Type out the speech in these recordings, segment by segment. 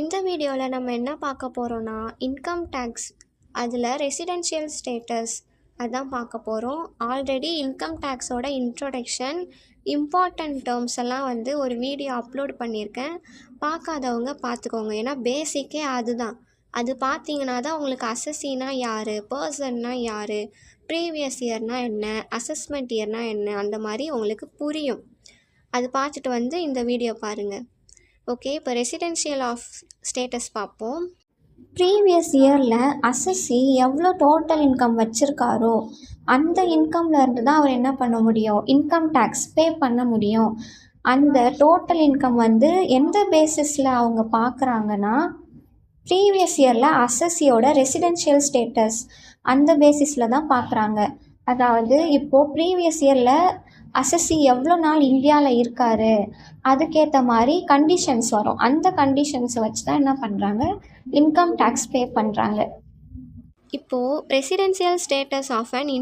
இந்த வீடியோவில் நம்ம என்ன பார்க்க போகிறோன்னா இன்கம் டேக்ஸ் அதில் ரெசிடென்ஷியல் ஸ்டேட்டஸ் அதான் பார்க்க போகிறோம். ஆல்ரெடி இன்கம் டேக்ஸோட இன்ட்ரோடக்ஷன் இம்பார்ட்டண்ட் டேர்ம்ஸ் எல்லாம் ஒரு வீடியோ அப்லோட் பண்ணியிருக்கேன். பார்க்காதவங்க பார்த்துக்கோங்க. ஏன்னா பேசிக்கே அதுதான். அது பார்த்தீங்கன்னா தான் உங்களுக்கு அசஸினா யார், பர்சன்னா யார், ப்ரீவியஸ் இயர்னால் என்ன, அசஸ்மெண்ட் இயர்னால் என்ன, அந்த மாதிரி உங்களுக்கு புரியும். அது பார்த்துட்டு இந்த வீடியோ பாருங்கள். ஓகே, இப்போ ரெசிடென்ஷியல் ஆஃப் ஸ்டேட்டஸ் பார்ப்போம். ப்ரீவியஸ் இயரில் அசஸ்ஸி எவ்வளோ டோட்டல் இன்கம் வச்சுருக்காரோ அந்த இன்கம்லேருந்து தான் அவர் என்ன பண்ண முடியும், இன்கம் டேக்ஸ் பே பண்ண முடியும். அந்த டோட்டல் இன்கம் எந்த பேசிஸில் அவங்க பார்க்குறாங்கன்னா, ப்ரீவியஸ் இயரில் அசஸ்ஸியோட ரெசிடென்ஷியல் ஸ்டேட்டஸ் அந்த பேசிஸில் தான் பார்க்குறாங்க. அதாவது இப்போது ப்ரீவியஸ் இயரில் அசஸ்ஸி எவ்வளோ நாள் இந்தியாவில் இருக்கார், அதுக்கேற்ற மாதிரி கண்டிஷன்ஸ் வரும். அந்த கண்டிஷன்ஸை வச்சு தான் என்ன பண்ணுறாங்க, இன்கம் டேக்ஸ் பே பண்ணுறாங்க. இப்போது ரெசிடென்சியல் ஸ்டேட்டஸ் ஆஃப் அன்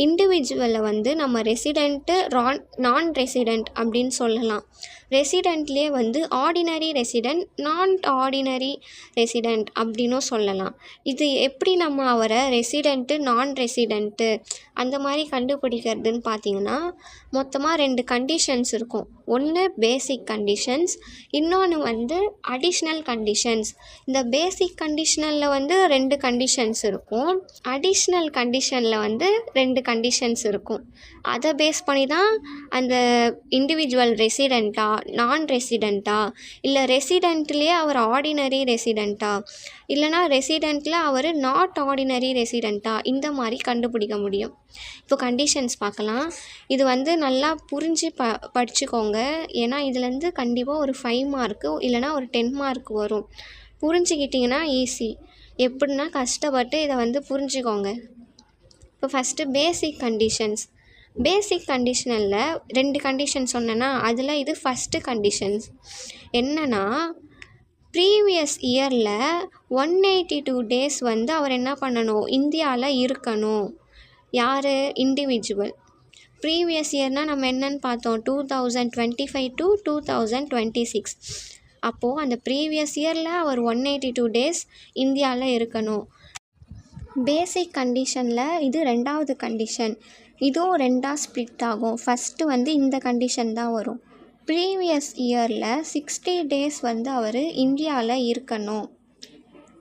இண்டிவிஜுவலில் நம்ம ரெசிடெண்ட்டு நான் ரெசிடெண்ட் அப்படின்னு சொல்லலாம். ரெசிடெண்ட்லேயே ஆர்டினரி ரெசிடெண்ட், நான் ஆர்டினரி ரெசிடெண்ட் அப்படின்னும் சொல்லலாம். இது எப்படி நம்ம அவரை ரெசிடெண்ட்டு நான் ரெசிடெண்ட்டு அந்த மாதிரி கண்டுபிடிக்கிறதுன்னு பார்த்தீங்கன்னா, மொத்தமாக 2 கண்டிஷன்ஸ் இருக்கும். ஒன்று பேசிக் கண்டிஷன்ஸ், இன்னொன்று அடிஷ்னல் கண்டிஷன்ஸ். இந்த பேசிக் கண்டிஷனில் 2 கண்டிஷன்ஸ் இருக்கும். அடிஷ்னல் கண்டிஷனில் 2 கண்டிஷன்ஸ் இருக்கும். அதை பேஸ் பண்ணி தான் அந்த இண்டிவிஜுவல் ரெசிடெண்ட்டா, நான் ரெசிடெண்ட்டா, இல்லை ரெசிடெண்ட்லேயே அவர் ஆர்டினரி ரெசிடெண்ட்டா, இல்லைனா ரெசிடெண்ட்டில் அவர் நாட் ஆர்டினரி ரெசிடெண்ட்டா, இந்த மாதிரி கண்டுபிடிக்க முடியும். இப்போ கண்டிஷன்ஸ் பார்க்கலாம். இது நல்லா புரிஞ்சு படிச்சுக்கோங்க. ஏன்னா இதுலேருந்து கண்டிப்பாக ஒரு 5 மார்க்கு இல்லைனா ஒரு 10 மார்க் வரும். புரிஞ்சுக்கிட்டிங்கன்னா ஈஸி. எப்படின்னா கஷ்டப்பட்டு இதை புரிஞ்சுக்கோங்க. இப்போ ஃபஸ்ட்டு பேசிக் கண்டிஷன்ஸ். பேசிக் கண்டிஷனில் 2 கண்டிஷன் சொன்னேன்னா, அதில் இது ஃபஸ்ட்டு கண்டிஷன்ஸ் என்னென்னா, ப்ரீவியஸ் இயரில் 182 டேஸ் அவர் என்ன பண்ணணும், இந்தியாவில் இருக்கணும். யார், இண்டிவிஜுவல். ப்ரீவியஸ் இயர்னால் நம்ம என்னன்னு பார்த்தோம், 2025 to 2026. அப்போது அந்த ப்ரீவியஸ் இயரில் அவர் 182 டேஸ் இந்தியாவில் இருக்கணும். பேசிக் கண்டிஷனில் இது 2வது கண்டிஷன். இதுவும் 2ஆக ஸ்ப்ளிட் ஆகும். ஃபஸ்ட்டு இந்த கண்டிஷன் தான் வரும். ப்ரீவியஸ் இயரில் 60 டேஸ் அவர் இந்தியாவில் இருக்கணும்.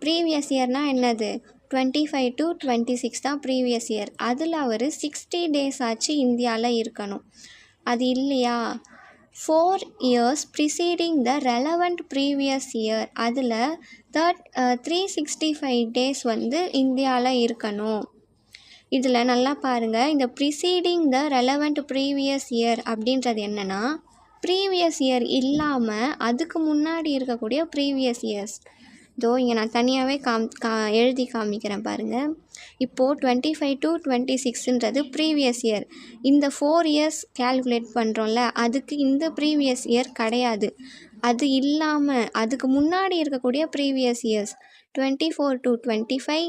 ப்ரீவியஸ் இயர்னால் என்னது, 25 to 26 தான் ப்ரீவியஸ் இயர். அதில் அவர் 60 டேஸ் ஆச்சு இந்தியாவில் இருக்கணும். அது இல்லையா, 4 years preceding the relevant previous year, அதில் 365 டேஸ் இந்தியாவில் இருக்கணும். இதில் நல்லா பாருங்கள், இந்த ப்ரிசீடிங் த ரெலவெண்ட் ப்ரீவியஸ் இயர் அப்படின்றது என்னென்னா, ப்ரீவியஸ் இயர் இல்லாமல் அதுக்கு முன்னாடி இருக்கக்கூடிய ப்ரீவியஸ் இயர்ஸ். இங்கே நான் தனியாகவே எழுதி காமிக்கிறேன் பாருங்கள். இப்போது 25 to 26ன்றது ப்ரீவியஸ் இயர். இந்த 4 years கேல்குலேட் பண்ணுறோம்ல, அதுக்கு இந்த ப்ரீவியஸ் இயர் கிடையாது. அது இல்லாமல் அதுக்கு முன்னாடி இருக்கக்கூடிய previous years 24 to 25,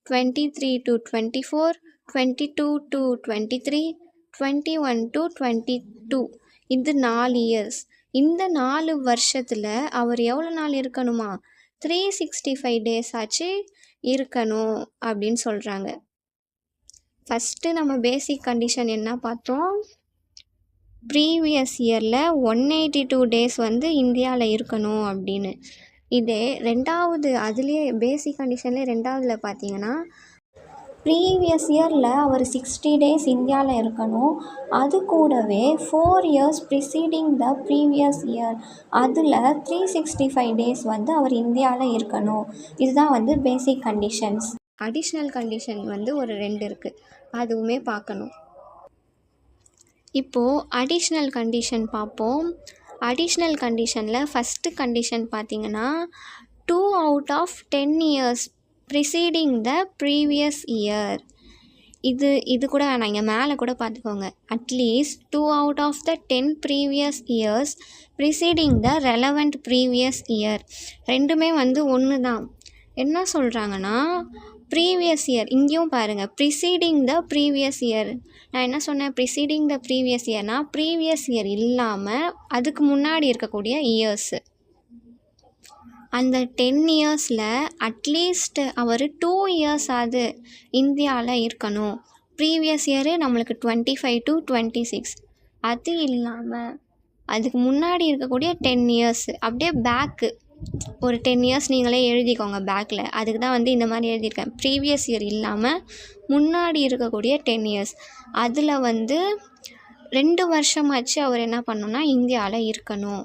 23 to 24, 22 to 23, 21 to 22. இது 4 years. இந்த 4 வருஷத்தில் அவர் எவ்வளோ நாள் இருக்கணுமா, 365 டேஸ் ஆச்சு இருக்கணும் அப்படின்னு சொல்கிறாங்க. ஃபஸ்ட்டு நம்ம பேசிக் கண்டிஷன் என்ன பார்த்தோம், ப்ரீவியஸ் இயரில் 182 டேஸ் இந்தியாவில் இருக்கணும் அப்படின்னு. இதே 2வது, அதுலேயே பேசிக் கண்டிஷன்லேயே 2வதில் பார்த்தீங்கன்னா, ப்ரீவியஸ் இயரில் அவர் 60 டேஸ் இந்தியாவில் இருக்கணும். அது கூடவே 4 years preceding the previous year, அதில் 365 டேஸ் அவர் இந்தியாவில் இருக்கணும். இதுதான் பேசிக் கண்டிஷன்ஸ். அடிஷ்னல் கண்டிஷன் ஒரு 2 இருக்குது, அதுவுமே பார்க்கணும். இப்போது அடிஷ்னல் கண்டிஷன் பார்ப்போம். அடிஷ்னல் கண்டிஷனில் ஃபஸ்ட்டு கண்டிஷன் பார்த்திங்கன்னா, 2 out of 10 years preceding the previous year. இது கூட வேணாம், இங்கே மேலே கூட பார்த்துக்கோங்க. At least 2 out of the 10 previous years preceding the relevant previous year. ரெண்டுமே ஒன்று தான். என்ன சொல்கிறாங்கன்னா, ப்ரீவியஸ் இயர், இங்கேயும் பாருங்கள், ப்ரிசீடிங் த ப்ரீவியஸ் இயர். நான் என்ன சொன்னேன், ப்ரிசீடிங் த ப்ரீவியஸ் இயர்னால் ப்ரீவியஸ் இயர் இல்லாமல் அதுக்கு முன்னாடி இருக்கக்கூடிய இயர்ஸு. அந்த 10 இயர்ஸில் அட்லீஸ்ட் அவர் 2 இயர்ஸ் ஆகுது இந்தியாவில் இருக்கணும். ப்ரீவியஸ் இயரு நம்மளுக்கு 25 to 26. அது இல்லாமல் அதுக்கு முன்னாடி இருக்கக்கூடிய 10 இயர்ஸ் அப்படியே பேக்கு ஒரு 10 இயர்ஸ் நீங்களே எழுதிக்கோங்க பேக்கில். அதுக்கு தான் வந்து இந்த மாதிரி எழுதியிருக்கேன். ப்ரீவியஸ் இயர் இல்லாமல் முன்னாடி இருக்கக்கூடிய 10 இயர்ஸ் அதில் வந்து 2 வருஷமாச்சு அவர் என்ன பண்ணணும்னா இந்தியாவில் இருக்கணும்.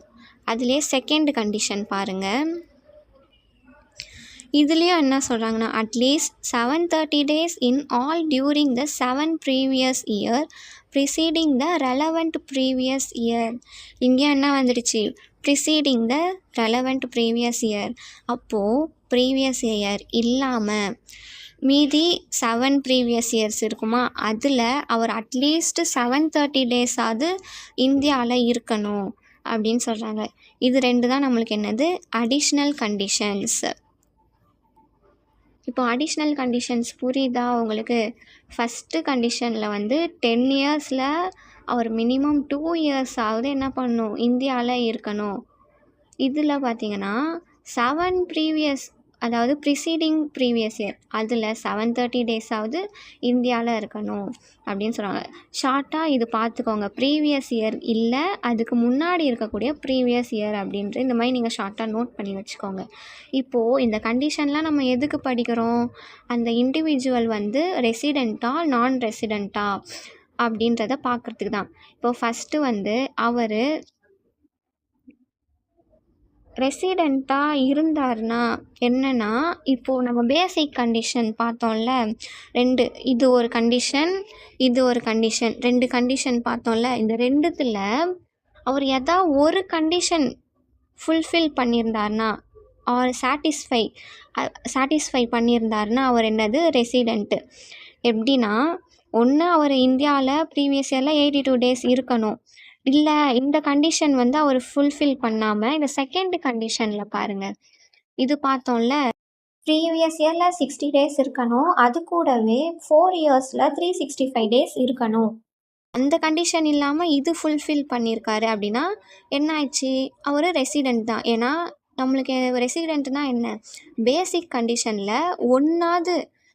அதுலேயே செகண்ட் கண்டிஷன் பாருங்கள். இதுலேயும் என்ன சொல்கிறாங்கன்னா at least 730 days in all during the 7 previous year preceding the relevant previous year. இங்கே என்ன வந்துடுச்சு ப்ரிசீடிங் த ரெலவெண்ட் ப்ரீவியஸ் இயர். அப்போது ப்ரீவியஸ் இயர் இல்லாமல் மீதி 7 ப்ரீவியஸ் இயர்ஸ் இருக்குமா, அதில் அவர் அட்லீஸ்ட் 730 days ஆகுது இந்தியாவில் இருக்கணும் அப்படின்னு சொல்கிறாங்க. இது 2 தான் நம்மளுக்கு என்னது அடிஷ்னல் கண்டிஷன்ஸ். இப்போ அடிஷ்னல் கண்டிஷன்ஸ் புரியுதா உங்களுக்கு? ஃபஸ்ட்டு கண்டிஷனில் வந்து 10 இயர்ஸில் அவர் மினிமம் 2 இயர்ஸ் ஆகுது என்ன பண்ணணும் இந்தியாவில் இருக்கணும். இதில் பார்த்தீங்கன்னா 7 ப்ரீவியஸ் அதாவது ப்ரிசீடிங் ப்ரீவியஸ் இயர் அதில் 730 days ஆகுது இந்தியாவில் இருக்கணும் அப்படின்னு சொல்கிறாங்க. ஷார்ட்டாக இது பார்த்துக்கோங்க. ப்ரீவியஸ் இயர் இல்லை, அதுக்கு முன்னாடி இருக்கக்கூடிய ப்ரீவியஸ் இயர் அப்படின்ட்டு இந்த மாதிரி நீங்கள் ஷார்ட்டாக நோட் பண்ணி வச்சுக்கோங்க. இப்போது இந்த கண்டிஷன்லாம் நம்ம எதுக்கு படிக்கிறோம்? அந்த இண்டிவிஜுவல் வந்து ரெசிடெண்ட்டா நான் ரெசிடெண்ட்டா அப்படின்றத பார்க்குறதுக்கு தான். இப்போது ஃபஸ்ட்டு வந்து அவர் ரெசிடெண்ட்டாக இருந்தார்னா என்னென்னா, இப்போது நம்ம பேசிக் கண்டிஷன் பார்த்தோம்ல 2, இது ஒரு கண்டிஷன், இது ஒரு கண்டிஷன், 2 கண்டிஷன் பார்த்தோம்ல. இந்த 2த்தில் அவர் ஏதாவது ஒரு கண்டிஷன் ஃபுல்ஃபில் பண்ணியிருந்தார்னா ஆர் சாட்டிஸ்ஃபை பண்ணியிருந்தார்னா அவர் என்னது ரெசிடெண்ட்டு. எப்படின்னா ஒன்று அவர் இந்தியாவில் ப்ரீவியஸ் இயரில் 82 days இருக்கணும். இல்லை இந்த கண்டிஷன் வந்து அவர் ஃபுல்ஃபில் பண்ணாமல் இந்த செகண்ட் கண்டிஷனில் பாருங்கள். இது பார்த்தோம்ல ப்ரீவியஸ் இயரில் 60 days இருக்கணும், அது கூடவே 4 இயர்ஸில் 365 days இருக்கணும். அந்த கண்டிஷன் இல்லாமல் இது ஃபுல்ஃபில் பண்ணியிருக்காரு அப்படின்னா என்ன ஆயிடுச்சு, அவர் ரெசிடெண்ட் தான். ஏன்னா நம்மளுக்கு ரெசிடெண்ட்னா என்ன, பேசிக் கண்டிஷனில்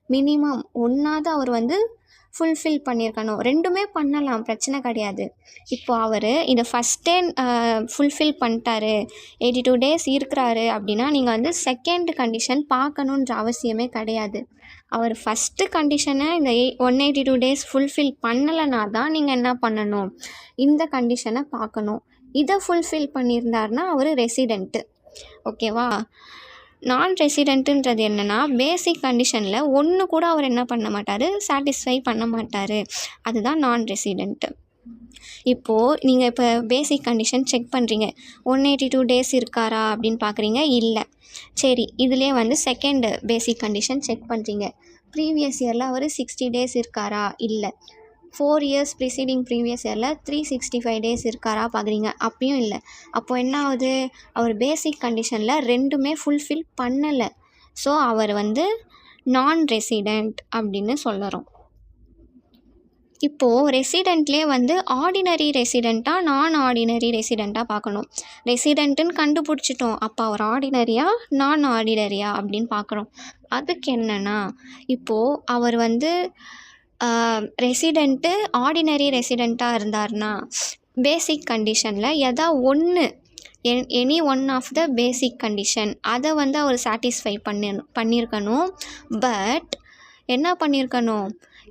மினிமம் ஒன்றாவது அவர் வந்து ஃபுல்ஃபில் பண்ணியிருக்கணும். 2மே பண்ணலாம், பிரச்சனை கிடையாது. இப்போ அவர் இதை ஃபஸ்ட்டே ஃபுல்ஃபில் பண்ணிட்டாரு, 82 days இருக்கிறாரு அப்படின்னா நீங்கள் வந்து செகண்ட் கண்டிஷன் பார்க்கணுன்ற அவசியமே கிடையாது. அவர் ஃபஸ்ட்டு கண்டிஷனை இந்த 182 days ஃபுல்ஃபில் பண்ணலைனா தான் நீங்கள் என்ன பண்ணணும், இந்த கண்டிஷனை பார்க்கணும். இதை ஃபுல்ஃபில் பண்ணியிருந்தாருன்னா அவர் ரெசிடெண்ட்டு. ஓகேவா? நான் ரெசிடெண்ட்டுன்றது என்னென்னா பேசிக் கண்டிஷனில் ஒன்று கூட அவர் என்ன பண்ண மாட்டார், சாட்டிஸ்ஃபை பண்ண மாட்டார். அதுதான் நான் ரெசிடெண்ட்டு. இப்போது நீங்கள் இப்போ பேசிக் கண்டிஷன் செக் பண்ணுறீங்க, 182 days இருக்காரா அப்படின்னு பார்க்குறீங்க, இல்லை. சரி, இதிலே வந்து செகண்ட் பேசிக் கண்டிஷன் செக் பண்ணுறீங்க. ப்ரீவியஸ் இயரில் அவர் 60 days இருக்காரா, இல்லை. 4 years ப்ரிசீடிங் ப்ரீவியஸ் இயரில் 365 days இருக்காரா பார்க்குறீங்க, அப்பயும் இல்லை. அப்போது என்ன ஆகுது, அவர் பேசிக் கண்டிஷனில் 2மே ஃபுல்ஃபில் பண்ணலை. ஸோ அவர் வந்து நான் ரெசிடெண்ட் அப்படின்னு சொல்லுறோம். இப்போது ரெசிடெண்ட்லேயே வந்து ஆர்டினரி ரெசிடெண்ட்டாக நான் ஆர்டினரி ரெசிடெண்ட்டாக பார்க்கணும். ரெசிடெண்ட்டுன்னு கண்டுபிடிச்சிட்டோம், அப்போ அவர் ஆர்டினரியா நான் ஆர்டினரியா அப்படின்னு பார்க்குறோம். அதுக்கு என்னென்னா இப்போது அவர் வந்து ரெசிடெண்ட்டு ஆர்டினரி ரெசிடெண்ட்டாக இருந்தார்னா பேசிக் கண்டிஷனில் ஒன்று any one of the basic condition அதை வந்து அவர் சாட்டிஸ்ஃபை பண்ணியிருக்கணும். பட் என்ன பண்ணியிருக்கணும்,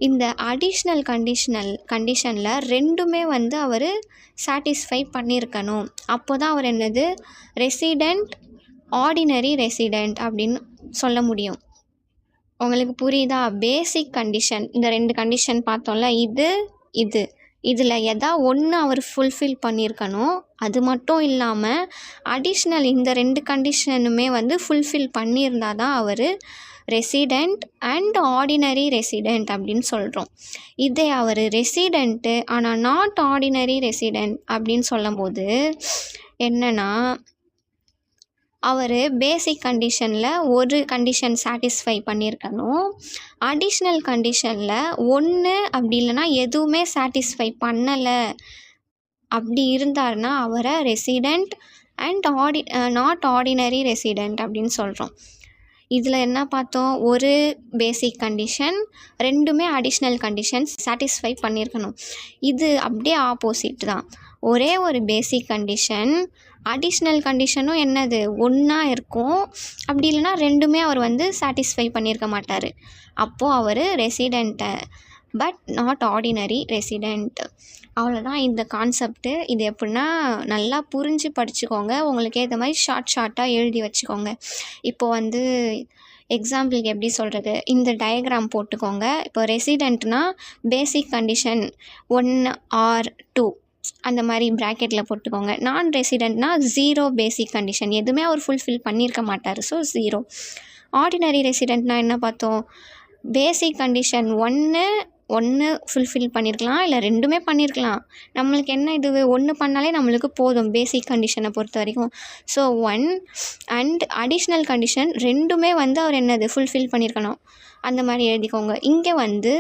இந்த அடிஷ்னல் கண்டிஷனில் 2மே வந்து அவர் சாட்டிஸ்ஃபை பண்ணியிருக்கணும். அப்போ தான் அவர் என்னது ரெசிடெண்ட் ஆர்டினரி ரெசிடெண்ட் அப்படின்னு சொல்ல முடியும். உங்களுக்கு புரியுதா? பேசிக் கண்டிஷன் இந்த 2 கண்டிஷன் பார்த்தோம்ல, இதில் ஒன்று அவர் ஃபுல்ஃபில் பண்ணியிருக்கணும். அது மட்டும் இல்லாமல் அடிஷ்னல் இந்த 2 கண்டிஷனுமே வந்து ஃபுல்ஃபில் பண்ணியிருந்தால் தான் அவர் ரெசிடெண்ட் அண்ட் ஆர்டினரி ரெசிடெண்ட் அப்படின்னு சொல்கிறோம். இதே அவர் ரெசிடெண்ட்டு ஆனால் நாட் ஆர்டினரி ரெசிடெண்ட் அப்படின்னு சொல்லும்போது என்னென்னா, அவர் பேசிக் கண்டிஷனில் ஒரு கண்டிஷன் சாட்டிஸ்ஃபை பண்ணியிருக்கணும், அடிஷ்னல் கண்டிஷனில் ஒன்று அப்படி இல்லைன்னா எதுவுமே சாட்டிஸ்ஃபை பண்ணலை. அப்படி இருந்தார்னா அவரை resident and not ordinary resident அப்படின்னு சொல்கிறோம். இதில் என்ன பார்த்தோம், ஒரு பேசிக் கண்டிஷன், ரெண்டுமே அடிஷ்னல் கண்டிஷன்ஸ் சாட்டிஸ்ஃபை பண்ணியிருக்கணும். இது அப்படியே ஆப்போசிட் தான். ஒரே ஒரு பேசிக் கண்டிஷன், அடிஷ்னல் கண்டிஷனும் என்னது ஒன்றா இருக்கும். அப்படி இல்லைனா ரெண்டுமே அவர் வந்து சாட்டிஸ்ஃபை பண்ணியிருக்க மாட்டார். அப்போது அவர் ரெசிடெண்ட்டு பட் நாட் ஆர்டினரி ரெசிடெண்ட். அவ்வளோதான் இந்த கான்செப்ட்டு. இது எப்படின்னா நல்லா புரிஞ்சு படிச்சுக்கோங்க. உங்களுக்கு ஏற்ற மாதிரி ஷார்ட்டாக எழுதி வச்சுக்கோங்க. இப்போது வந்து எக்ஸாம்பிளுக்கு எப்படி சொல்கிறது, இந்த டயக்ராம் போட்டுக்கோங்க. இப்போ ரெசிடெண்ட்னா பேசிக் கண்டிஷன் 1 ஆர் 2 அந்த மாதிரி ப்ராக்கெட்டில் போட்டுக்கோங்க. நான் ரெசிடெண்ட்னா 0 பேசிக் கண்டிஷன், எதுவுமே அவர் ஃபுல்ஃபில் பண்ணியிருக்க மாட்டார், ஸோ 0. ஆர்டினரி ரெசிடெண்ட்னா என்ன பார்த்தோம், பேசிக் கண்டிஷன் ஒன்று ஃபுல்ஃபில் பண்ணியிருக்கலாம், இல்லை ரெண்டுமே பண்ணியிருக்கலாம். நம்மளுக்கு என்ன இது 1 பண்ணாலே நம்மளுக்கு போதும் பேசிக் கண்டிஷனை பொறுத்த வரைக்கும். ஸோ 1 அண்ட் அடிஷ்னல் கண்டிஷன் ரெண்டுமே வந்து அவர் என்னது ஃபுல்ஃபில் பண்ணியிருக்கணும். அந்த மாதிரி எழுதிக்கோங்க. இங்கே வந்து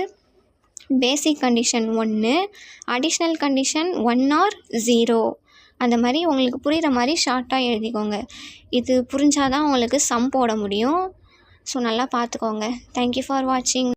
basic condition 1, additional condition 1 or 0. அந்த மாதிரி உங்களுக்கு புரிகிற மாதிரி ஷார்ட்டாக எழுதிக்கோங்க. இது புரிஞ்சாதான் உங்களுக்கு சம் போட முடியும். ஸோ நல்லா பார்த்துக்கோங்க. தேங்க்யூ ஃபார் வாட்சிங்.